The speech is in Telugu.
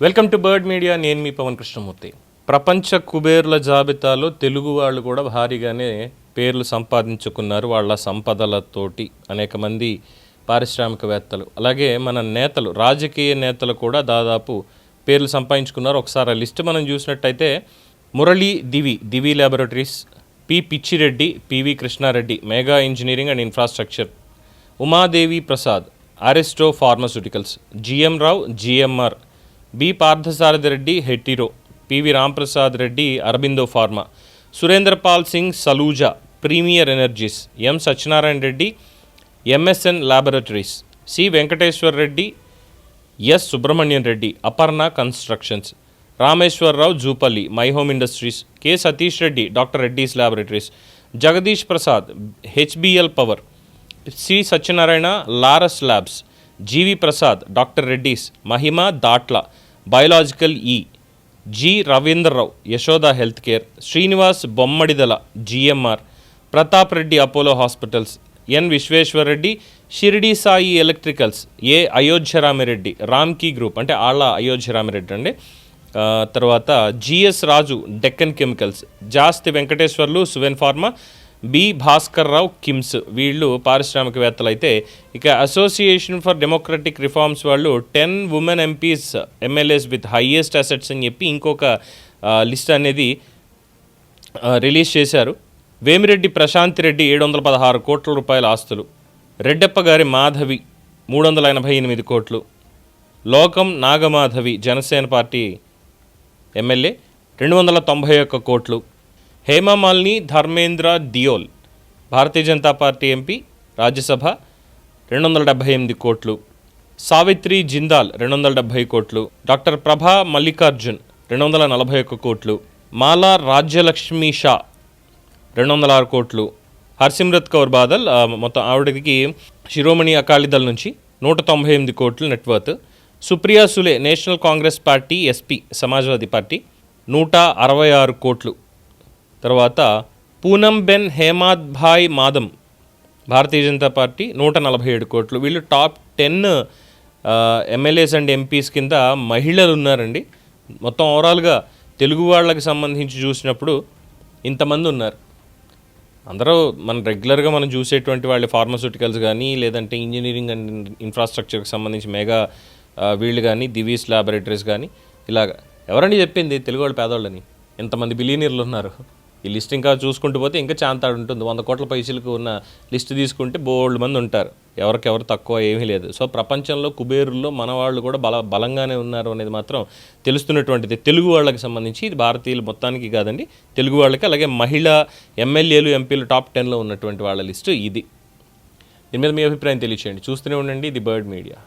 Welcome to bird media. నేను మీ పవన్ కృష్ణమూర్తి. ప్రపంచ కుబేర్ల జాబితాలో తెలుగు వాళ్ళు కూడా భారీగానే పేర్లు సంపాదించుకున్నారు వాళ్ళ సంపదలతోటి. అనేక మంది పారిశ్రామికవేత్తలు, అలాగే మన నేతలు, రాజకీయ నేతలు కూడా దాదాపు పేర్లు సంపాదించుకున్నారు. ఒకసారి ఆ లిస్ట్ మనం చూసినట్టయితే Murali Divi laboratories, P Pitchireddy, PV Krishnareddy mega engineering and infrastructure, Umadevi Prasad ఆరెస్టో pharmaceuticals, GM Rao GMR, B Parthasarathi Reddy Hetero, PV Ramprasad Reddy Aurobindo pharma, Surendrapal Singh Saluja premier energies, M Satyanarayana Reddy MSN laboratories, C Venkateshwar Reddy, S Subrahmanyam Reddy Aparna constructions, Rameshwar Rao Jupally my home industries, K Satish Reddy doctor Reddy's laboratories, Jagdish Prasad HBL power, C Satyanarayana Laurus labs, GV Prasad doctor Reddy's Mahima Datla biological G Ravindra Rao Yashoda health care, Srinivas Bommidala GMR, Pratap Reddy Apollo hospitals, N Vishweshwar Reddy Shirdi Sai electricals, A Ayodhya Rami Reddy Ramky group అంటే ఆళ్ళ అయోధ్యరామిరెడ్డి అండి, తర్వాత GS Raju Deccan chemicals, Jasti Venkateswarlu Suven pharma, B Bhaskar Rao KIMS. వీళ్ళు పారిశ్రామికవేత్తలు. అయితే ఇక అసోసియేషన్ ఫర్ డెమోక్రటిక్ రిఫార్మ్స్ వాళ్ళు 10 women MPs MLAs with highest assets అని చెప్పి ఇంకొక లిస్ట్ అనేది రిలీజ్ చేశారు. వేమిరెడ్డి ప్రశాంతి రెడ్డి 716 కోట్ల రూపాయల ఆస్తులు, రెడ్డప్ప గారి మాధవి 388 కోట్లు, లోకం నాగమాధవి జనసేన పార్టీ ఎమ్మెల్యే 291 కోట్లు, హేమమాలిని ధర్మేంద్ర దియోల్ భారతీయ జనతా పార్టీ ఎంపీ రాజ్యసభ 278 కోట్లు, సావిత్రి జిందాల్ 270 కోట్లు, డాక్టర్ ప్రభా మల్లికార్జున్ 241 కోట్లు, మాలా రాజ్యలక్ష్మి షా 206 కోట్లు, హర్సిమ్రత్ కౌర్ బాదల్ మొత్తం ఆవిడకి శిరోమణి అకాలీదళ్ నుంచి 198 కోట్లు net worth, Supriya Sule national congress party SP Samajwadi party 166 కోట్లు, తర్వాత పూనం బెన్ హేమాద్ భాయ్ మాదం భారతీయ జనతా పార్టీ 147 కోట్లు. వీళ్ళు టాప్ 10 ఎమ్మెల్యేస్ అండ్ ఎంపీస్ కింద మహిళలు ఉన్నారండి. మొత్తం ఓవరాల్గా తెలుగు వాళ్ళకి సంబంధించి చూసినప్పుడు ఇంతమంది ఉన్నారు. అందరూ మనం రెగ్యులర్గా మనం చూసేటువంటి వాళ్ళు ఫార్మాస్యూటికల్స్ కానీ, లేదంటే ఇంజనీరింగ్ అండ్ ఇన్ఫ్రాస్ట్రక్చర్కి సంబంధించి మెగా వీళ్ళు కానీ, దివీస్ ల్యాబొరేటరీస్ కానీ, ఇలాగ ఎవరండి చెప్పింది తెలుగు వాళ్ళు పేదవాళ్ళని? ఎంతమంది బిలియనీర్లు ఉన్నారు. ఈ లిస్ట్ ఇంకా చూసుకుంటూ పోతే ఇంకా చాంతాడు ఉంటుంది. 100 కోట్ల పైసలకు ఉన్న లిస్ట్ తీసుకుంటే బోల్డ్ మంది ఉంటారు. ఎవరికెవరు తక్కువ ఏమీ లేదు. సో ప్రపంచంలో కుబేరుల్లో మన వాళ్ళు కూడా బలంగానే ఉన్నారు అనేది మాత్రం తెలుస్తున్నటువంటిది తెలుగు వాళ్ళకి సంబంధించి. ఇది భారతీయులు మొత్తానికి కాదండి, తెలుగు వాళ్ళకి. అలాగే మహిళా ఎమ్మెల్యేలు ఎంపీలు టాప్ 10లో ఉన్నటువంటి వాళ్ళ లిస్టు ఇది. దీని మీద మీ అభిప్రాయం తెలియచేయండి. చూస్తూనే ఉండండి ది బర్డ్ మీడియా.